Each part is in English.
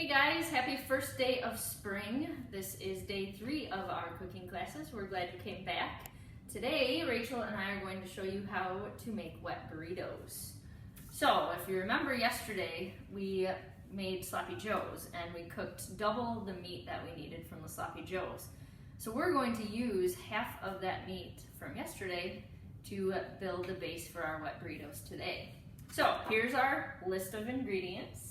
guys, happy first day of spring. This is day 3 of our cooking classes. We're glad you came back. Today, Rachel and I are going to show you how to make wet burritos. So, if you remember yesterday, we made sloppy joes and we cooked double the meat that we needed from the sloppy joes. So we're going to use half of that meat from yesterday to build the base for our wet burritos today. So, here's our list of ingredients.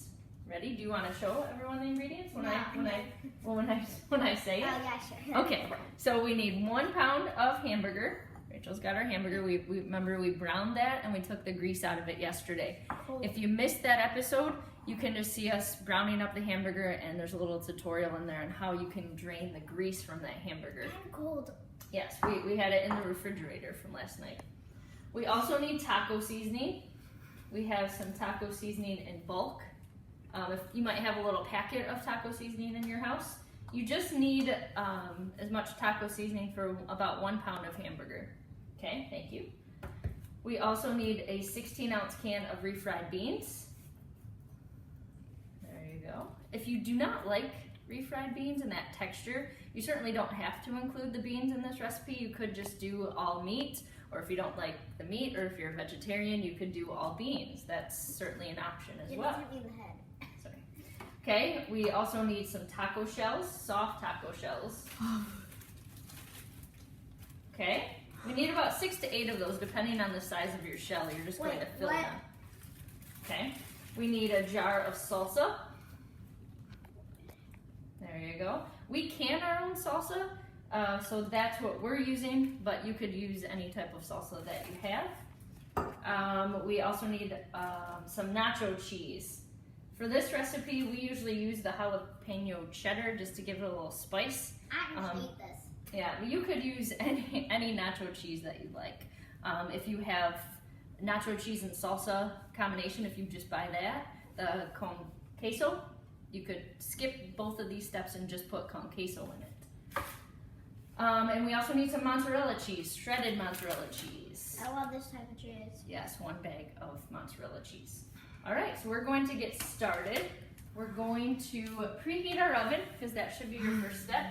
Ready? Do you want to show everyone the ingredients when I say it? Oh yeah, sure. Okay. So we need 1 pound of hamburger. Rachel's got our hamburger. We remember we browned that and we took the grease out of it yesterday. Cool. If you missed that episode, you can just see us browning up the hamburger, and there's a little tutorial in there on how you can drain the grease from that hamburger. I'm cold. Yes, we had it in the refrigerator from last night. We also need taco seasoning. We have some taco seasoning in bulk. If you might have a little packet of taco seasoning in your house, you just need as much taco seasoning for about 1 pound of hamburger. Okay, thank you. We also need a 16-ounce can of refried beans. There you go. If you do not like refried beans and that texture, you certainly don't have to include the beans in this recipe. You could just do all meat, or if you don't like the meat, or if you're a vegetarian, you could do all beans. That's certainly an option as well. Hit me in the head. Sorry. Okay, we also need some taco shells, soft taco shells. Okay, we need about 6 to 8 of those, depending on the size of your shell. You're just going to fill them. Okay, we need a jar of salsa. There you go. We can our own salsa, so that's what we're using, but you could use any type of salsa that you have. We also need some nacho cheese. For this recipe, we usually use the jalapeno cheddar just to give it a little spice. I can eat this. Yeah, you could use any nacho cheese that you like. If you have nacho cheese and salsa combination, if you just buy that, the con queso, you could skip both of these steps and just put con queso in it. And we also need some mozzarella cheese, shredded mozzarella cheese. I love this type of cheese. Yes, 1 bag of mozzarella cheese. All right, so we're going to get started. We're going to preheat our oven because that should be your first step.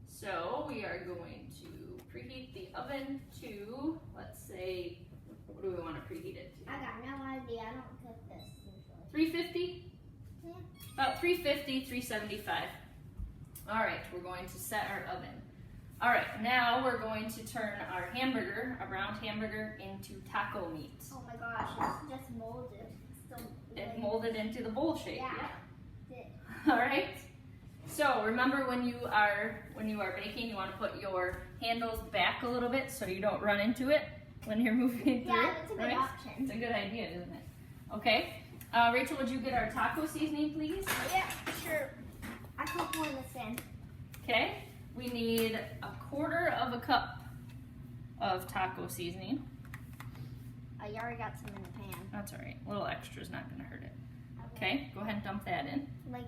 So we are going to preheat the oven to, let's say, what do we want to preheat it to? I got no idea. I don't cook this usually. 350? Yeah. About 350, 375. All right, we're going to set our oven. All right, now we're going to turn our hamburger, a round hamburger, into taco meat. Oh my gosh, it's just molded. It molded into the bowl shape. Yeah. All right. So remember, when you are baking, you want to put your handles back a little bit so you don't run into it when you're moving through. Yeah, that's a good option. It's a good idea, isn't it? Okay. Rachel, would you get our taco seasoning, please? Yeah, sure. I can pour this in. Okay. We need 1/4 cup of taco seasoning. You already got some in the pan. That's all right. A little extra is not going to hurt it. Okay. Go ahead and dump that in. Like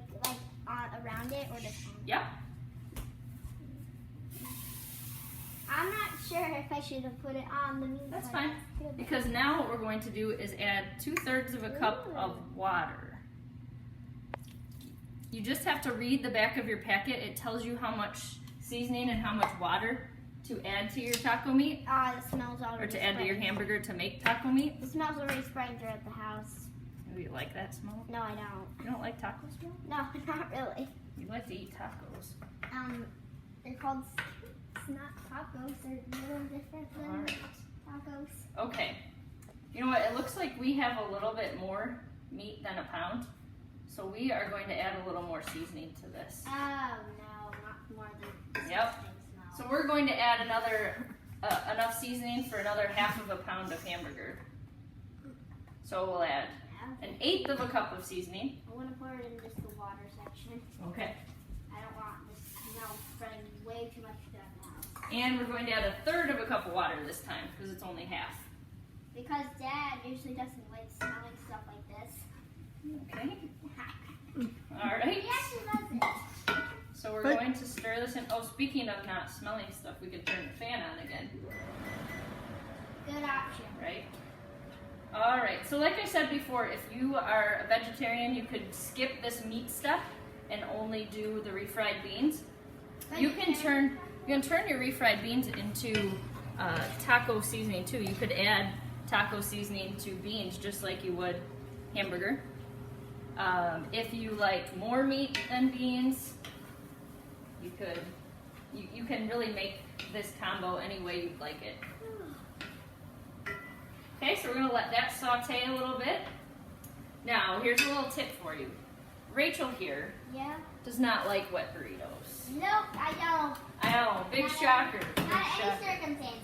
around it or just on? Yep. I'm not sure if I should have put it on the meat. That's fine. Because now what we're going to do is add 2/3 cup of water. You just have to read the back of your packet. It tells you how much seasoning and how much water to add to your taco meat. The smell's already Or to add to your hamburger to make taco meat. The smell's already spreading throughout the house. Do you like that smell? No, I don't. You don't like taco smell? No, not really. You like to eat tacos. They're called not tacos. They're a little different than All right. tacos. Okay. You know what? It looks like we have a little bit more meat than 1 pound. So we are going to add a little more seasoning to this. Oh no, not more than Yep. So we're going to add enough seasoning for another 1/2 pound of hamburger. So we'll add 1/8 cup of seasoning. I want to pour it in just the water section. Okay. I don't want this smell spreading way too much throughout the house. And we're going to add 1/3 cup of water this time because it's only half. Because Dad usually doesn't like smelling stuff like this. Okay. All right. He actually loves it. So we're going to stir this in. Oh, speaking of not smelling stuff, we could turn the fan on again. Good option. Right? All right, so like I said before, if you are a vegetarian, you could skip this meat stuff and only do the refried beans. You can turn your refried beans into taco seasoning too. You could add taco seasoning to beans just like you would hamburger. If you like more meat than beans, you can really make this combo any way you'd like it. Okay, so we're gonna let that saute a little bit. Now, here's a little tip for you. Rachel here does not like wet burritos. Nope, I don't. I know, big shocker. Not any circumstances.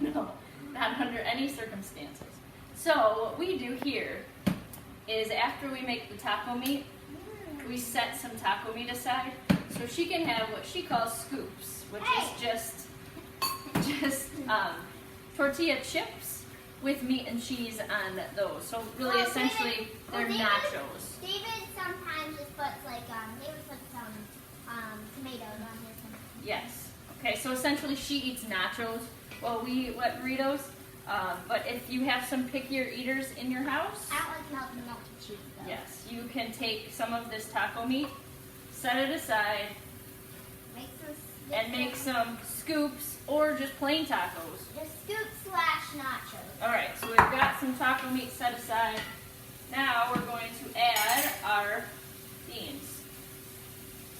No, not under any circumstances. So what we do here is after we make the taco meat, we set some taco meat aside so she can have what she calls scoops, which is just tortilla chips with meat and cheese on those. So really, essentially, they're nachos. David sometimes just puts David puts some tomatoes on his. Yes. Okay, so essentially she eats nachos while we eat wet burritos. But if you have some pickier eaters in your house, I don't like melted cheese though. yes, you can take some of this taco meat, set it aside, and make some scoops or just plain tacos. Just scoop/nachos. All right, so we've got some taco meat set aside. Now we're going to add our beans.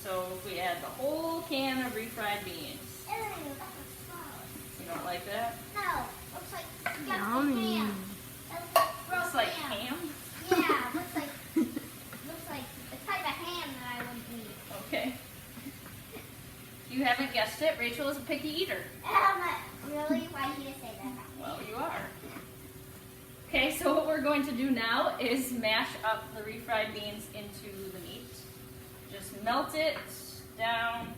So we add the whole can of refried beans. Ew, that looks gross. You don't like that? No, looks like Yummy. ham. That looks like gross Looks like ham. ham? Yeah, looks like the type of ham that I wouldn't eat. Okay. You haven't guessed it, Rachel is a picky eater. Really? Why did you say that? Well, you are. Okay, so what we're going to do now is mash up the refried beans into the meat. Just melt it down,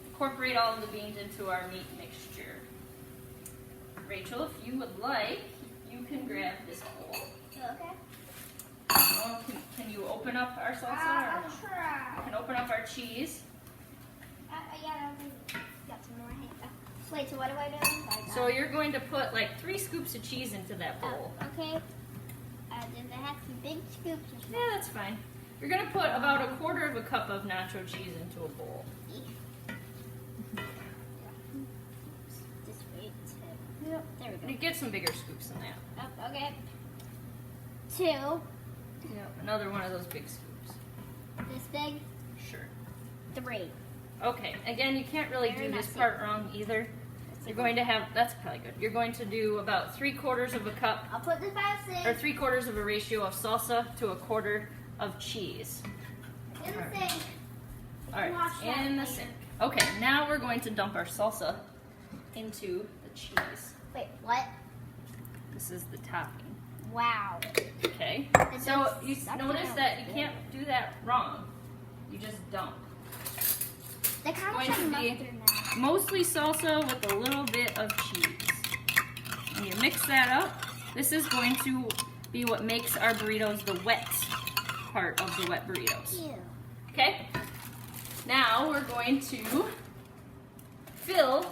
incorporate all of the beans into our meat mixture. Rachel, if you would like, you can grab this bowl. Okay. Oh, can you open up our salsa? I'll try. You can open up our cheese. Yeah, got some more hand. Wait, so what do I do? So you're going to put like 3 scoops of cheese into that bowl. Okay. Does it have to be big scoops or small? Yeah, that's fine. You're going to put about 1/4 cup of nacho cheese into a bowl. Just wait. Yep. There we go. You get some bigger scoops than that. Oh, okay. 2. Yep, another one of those big scoops. This big. Sure. 3. Okay, again, you can't really Very do this messy. part wrong either. You're going to have, that's probably good. You're going to do about 3/4 of a cup, I'll put this by the or sink. 3/4 of a ratio of salsa to 1/4 of cheese. In the sink. All right, Wash that in the later. sink. Okay, now we're going to dump our salsa into the cheese. Wait, what? This is the topping. Wow. Okay, It so does you suck notice out. that you can't do that wrong. You just dump. They kind Going of to like be- mustard now. Mostly salsa with a little bit of cheese. And you mix that up. This is going to be what makes our burritos the wet part of the wet burritos. Ew. Okay? Now we're going to fill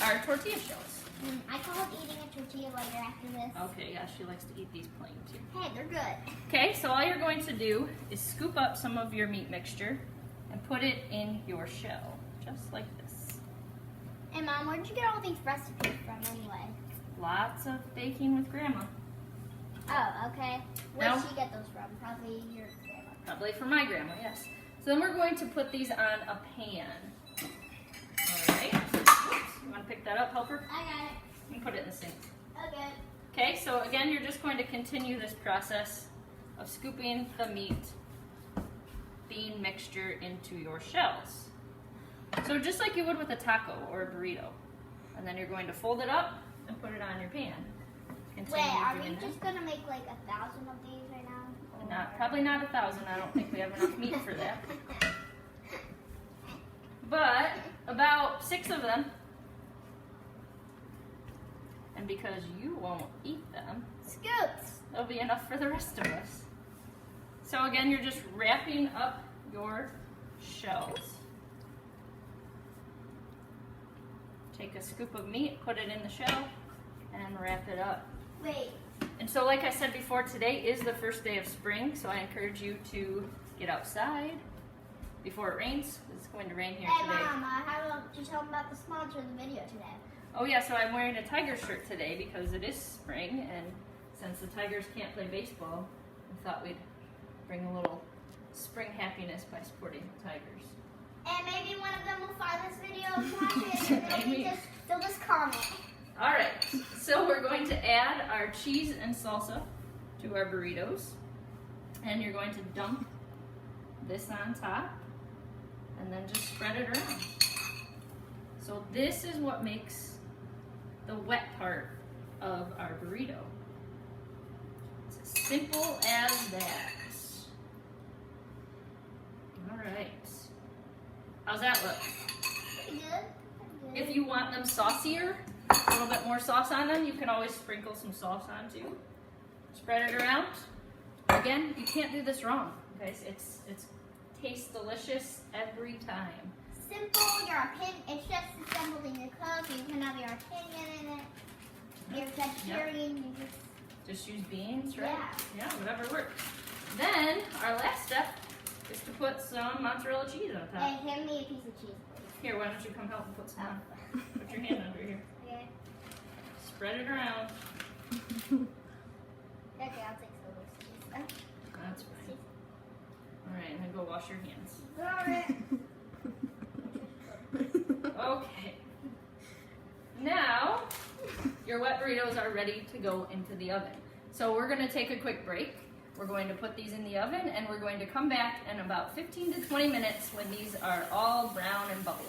our tortilla shells. I call it eating a tortilla later after this. Okay, yeah, she likes to eat these plain too. Hey, they're good. Okay, so all you're going to do is scoop up some of your meat mixture and put it in your shell, just like this. Hey, Mom, where'd you get all these recipes from anyway? Lots of baking with Grandma. Oh, okay. Where'd No. she get those from? Probably your grandma. Probably for my grandma, yes. So then we're going to put these on a pan. All right. Oops. You want to pick that up, helper? I got it. And put it in the sink. Okay. Okay, so again, you're just going to continue this process of scooping the meat bean mixture into your shells. So just like you would with a taco or a burrito. And then you're going to fold it up and put it on your pan. Continue Wait, are doing we that. just gonna make like 1,000 of these right now? Or- Probably not 1,000. I don't think we have enough meat for that. But about 6 of them. And because you won't eat them, Scoops. there'll be enough for the rest of us. So again, you're just wrapping up your shells. Take a scoop of meat, put it in the shell, and wrap it up. Wait, And so like I said before, today is the first day of spring, so I encourage you to get outside before it rains. It's going to rain here Hey, today. Mom, how about you tell them about the sponsor of the video today? Oh yeah, so I'm wearing a Tiger shirt today because it is spring, and since the Tigers can't play baseball, I thought we'd bring a little spring happiness by supporting the Tigers. And maybe one of them will find this video and watch it, and maybe they'll just comment. All right, so we're going to add our cheese and salsa to our burritos, and you're going to dump this on top, and then just spread it around. So this is what makes the wet part of our burrito. It's as simple as that. All right. How's that look? Pretty good. If you want them saucier, a little bit more sauce on them, you can always sprinkle some sauce on too. Spread it around. Again, you can't do this wrong, guys. It's tastes delicious every time. Simple, it's just as simple thing to cook. You can have your opinion in it. You're vegetarian, you just use beans, right? Yeah. Yeah, whatever works. Then our last step is to put some mozzarella cheese on top. Hey, hand me a piece of cheese, please. Here, why don't you come help and put some on? Put your hand under here. Okay. Spread it around. Okay, I'll take some of this cheese. That's fine. All right, and then go wash your hands. Got it. Okay. Now, your wet burritos are ready to go into the oven. So we're going to take a quick break. We're going to put these in the oven, and we're going to come back in about 15 to 20 minutes when these are all brown and bubbly.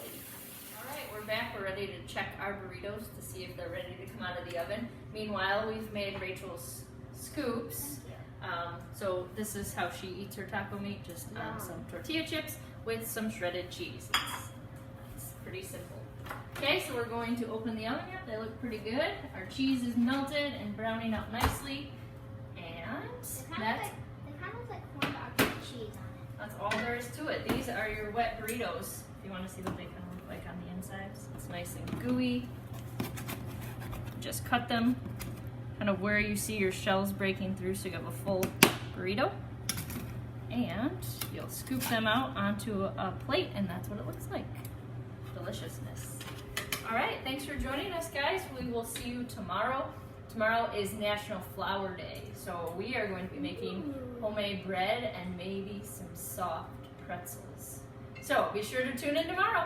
All right, we're back. We're ready to check our burritos to see if they're ready to come out of the oven. Meanwhile, we've made Rachel's scoops. So this is how she eats her taco meat, just on some tortilla chips with some shredded cheese. It's pretty simple. Okay, so we're going to open the oven up. They look pretty good. Our cheese is melted and browning up nicely. And It kind of looks like corn dogs with cheese on it. that's all there is to it. These are your wet burritos. If you want to see what they kind of look like on the insides. It's nice and gooey. Just cut them kind of where you see your shells breaking through so you have a full burrito. And you'll scoop them out onto a plate, and that's what it looks like. Deliciousness. All right, thanks for joining us, guys. We will see you tomorrow. Tomorrow is National Flour Day, so we are going to be making homemade bread and maybe some soft pretzels. So be sure to tune in tomorrow.